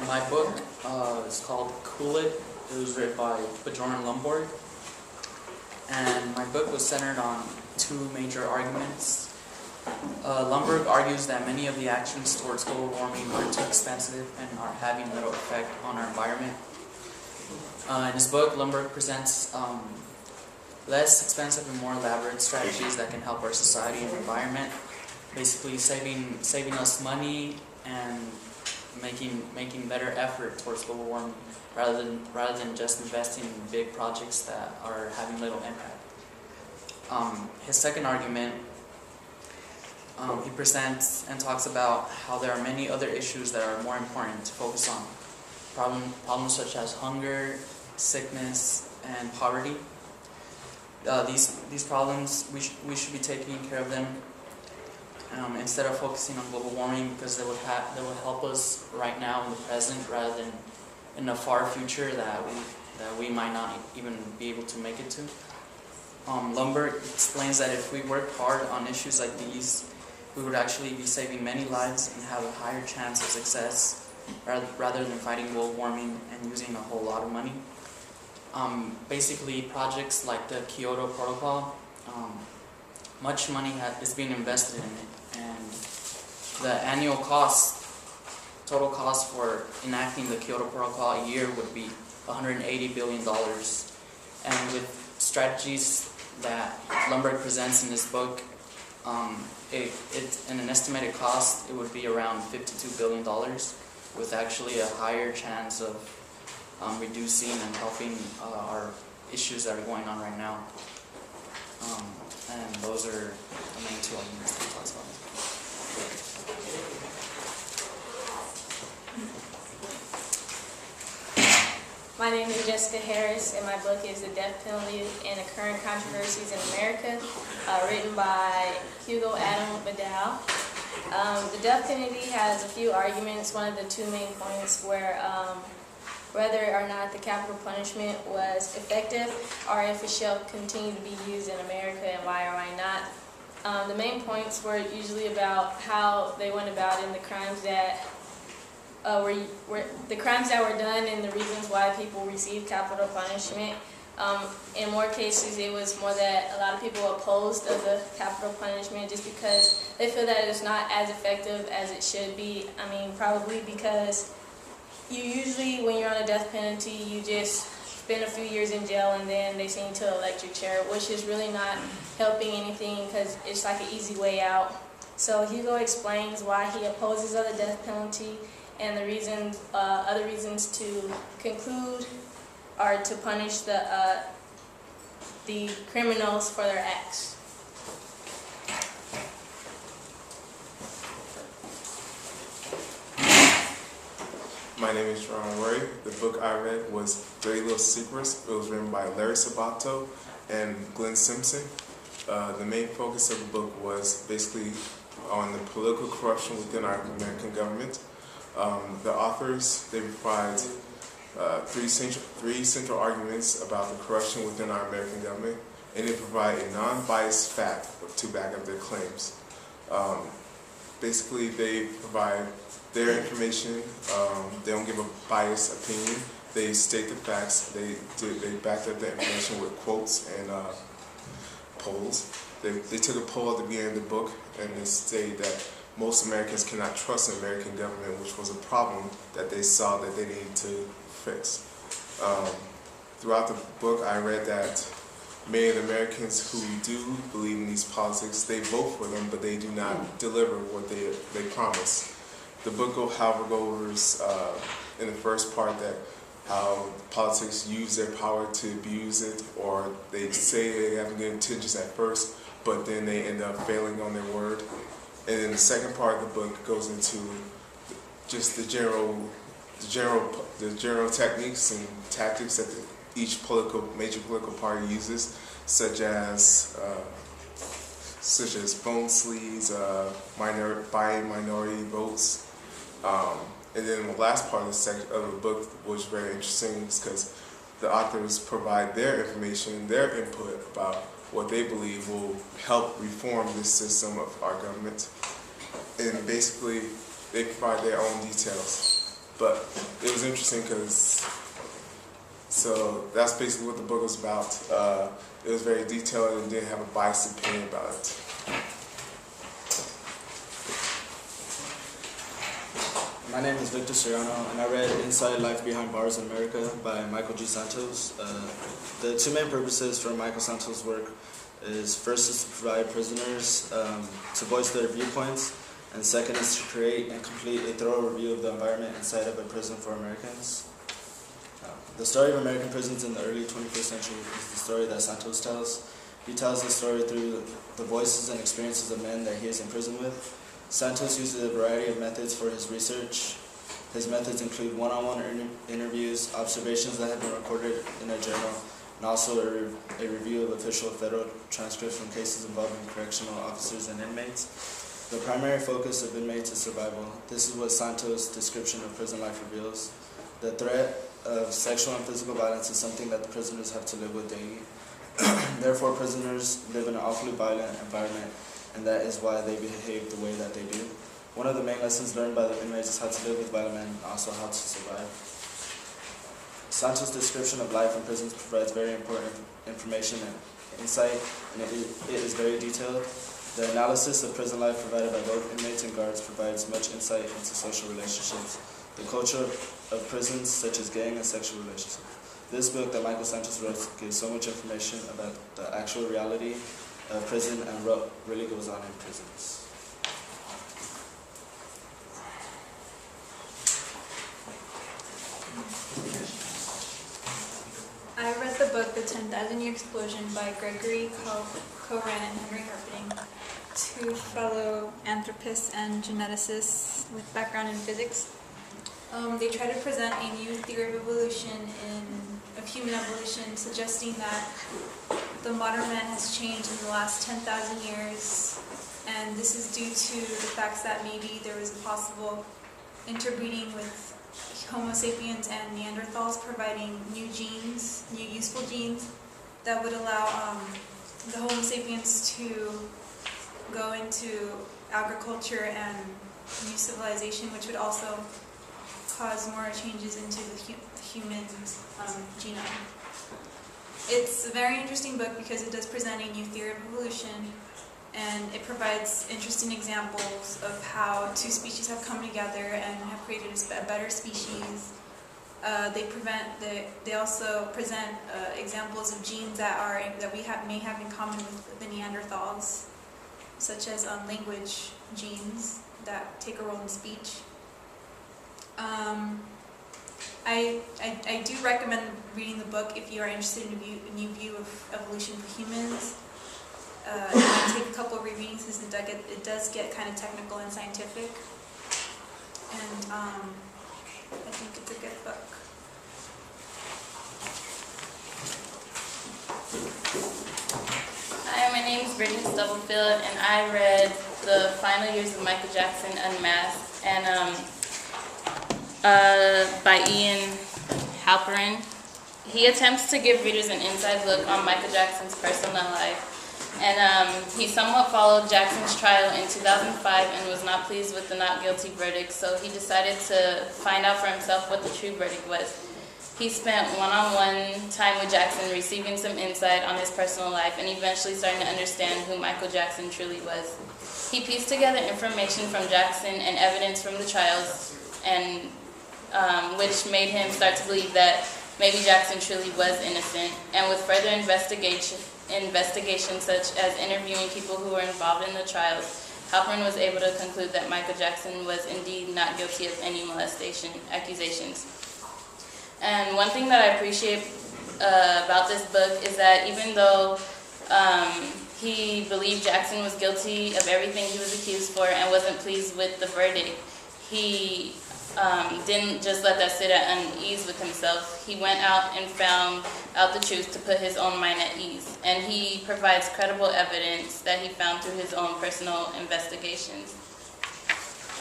My book is called Cool It. It was written by Bjorn and Lomborg. And my book was centered on two major arguments. Lomborg argues that many of the actions towards global warming are too expensive and are having little effect on our environment. In his book, Lomborg presents less expensive and more elaborate strategies that can help our society and environment, basically saving us money and making better effort towards global warming rather than just investing in big projects that are having little impact. His second argument, he presents and talks about how there are many other issues that are more important to focus on. Problems such as hunger, sickness, and poverty. These problems, we should be taking care of them instead of focusing on global warming, because they will help us right now in the present rather than in the far future that we might not even be able to make it to. Lomborg explains that if we work hard on issues like these, we would actually be saving many lives and have a higher chance of success rather than fighting global warming and using a whole lot of money. Basically, projects like the Kyoto Protocol, much money is being invested in it, and the annual total cost for enacting the Kyoto Protocol a year would be $180 billion. And with strategies that Lomborg presents in his book, in an estimated cost, it would be around $52 billion, with actually a higher chance of reducing and helping our issues that are going on right now. And those are the main two arguments that he talks about. My name is Jessica Harris, and my book is The Death Penalty and the Current Controversies in America, written by Hugo Bedau. The death penalty has a few arguments. One of the two main points where whether or not the capital punishment was effective or if it shall continue to be used in America and why or why not. The main points were usually about how they went about in the crimes that were done and the reasons why people received capital punishment. In more cases, it was more that a lot of people opposed of the capital punishment just because they feel that it's not as effective as it should be. I mean, probably because you usually, when you're on a death penalty, you just spend a few years in jail and then they send you to an electric chair, which is really not helping anything because it's like an easy way out. So Hugo explains why he opposes the death penalty and the reasons, other reasons to conclude or to punish the criminals for their acts. My name is Wharry. The book I read was 30 Little Secrets. It was written by Larry Sabato and Glenn Simpson. The main focus of the book was basically on the political corruption within our American government. The authors, they provide three central arguments about the corruption within our American government, and they provide a non-biased fact to back up their claims. Basically, they provide their information. They don't give a biased opinion. They state the facts. They backed up the information with quotes and polls. They took a poll at the beginning of the book, and they stated that most Americans cannot trust the American government, which was a problem that they saw that they needed to fix. Throughout the book, I read that many of the Americans who do believe in these politics, they vote for them, but they do not deliver what they promise. The book, however, goes in the first part that how politics use their power to abuse it, or they say they have good intentions at first, but then they end up failing on their word. And then the second part of the book goes into just the general techniques and tactics that each major political party uses, such as phone sleeves, buying minority votes. And then the last part of the book was very interesting because the authors provide their information, their input about what they believe will help reform this system of our government. And basically, they provide their own details. But it was interesting because, so that's basically what the book was about. It was very detailed and didn't have a biased opinion about it. My name is Victor Soriano, and I read Inside Life Behind Bars in America by Michael G. Santos. The two main purposes for Michael Santos' work is first is to provide prisoners to voice their viewpoints, and second is to create and complete a thorough review of the environment inside of a prison for Americans. The story of American prisons in the early 21st century is the story that Santos tells. He tells the story through the voices and experiences of men that he is in prison with. Santos uses a variety of methods for his research. His methods include one-on-one interviews, observations that have been recorded in a journal, and also a review of official federal transcripts from cases involving correctional officers and inmates. The primary focus of inmates is survival. This is what Santos' description of prison life reveals. The threat of sexual and physical violence is something that the prisoners have to live with daily. Therefore, prisoners live in an awfully violent environment, and that is why they behave the way that they do. One of the main lessons learned by the inmates is how to live with violent men and also how to survive. Santos' description of life in prisons provides very important information and insight, and it is very detailed. The analysis of prison life provided by both inmates and guards provides much insight into social relationships, the culture of prisons such as gang and sexual relationships. This book that Michael Santos wrote gives so much information about the actual reality of prison and what really goes on in prisons. I read the book The 10,000-Year Explosion by Gregory, Cochran, and Henry Harpending, two fellow anthropists and geneticists with background in physics. They try to present a new theory of evolution of human evolution, suggesting that the modern man has changed in the last 10,000 years, and this is due to the fact that maybe there was a possible interbreeding with Homo sapiens and Neanderthals, providing new genes, new useful genes that would allow the Homo sapiens to go into agriculture and new civilization, which would also cause more changes into the human genome. It's a very interesting book because it does present a new theory of evolution, and it provides interesting examples of how two species have come together and have created a better species. They also present examples of genes that we may have in common with the Neanderthals, such as language genes that take a role in speech. I do recommend reading the book if you are interested in a new view of evolution for humans. It might take a couple of rereadings since it does get kind of technical and scientific, and I think it's a good book. Hi, my name is Brittany Stubblefield, and I read the final years of Michael Jackson, Unmasked, and by Ian Halperin. He attempts to give readers an inside look on Michael Jackson's personal life. And he somewhat followed Jackson's trial in 2005 and was not pleased with the not guilty verdict, so he decided to find out for himself what the true verdict was. He spent one-on-one time with Jackson, receiving some insight on his personal life and eventually starting to understand who Michael Jackson truly was. He pieced together information from Jackson and evidence from the trials, and which made him start to believe that maybe Jackson truly was innocent. And with further investigation such as interviewing people who were involved in the trials, Halperin was able to conclude that Michael Jackson was indeed not guilty of any molestation accusations. And one thing that I appreciate about this book is that even though he believed Jackson was guilty of everything he was accused for and wasn't pleased with the verdict, he didn't just let that sit at unease with himself. He went out and found out the truth to put his own mind at ease. And he provides credible evidence that he found through his own personal investigations.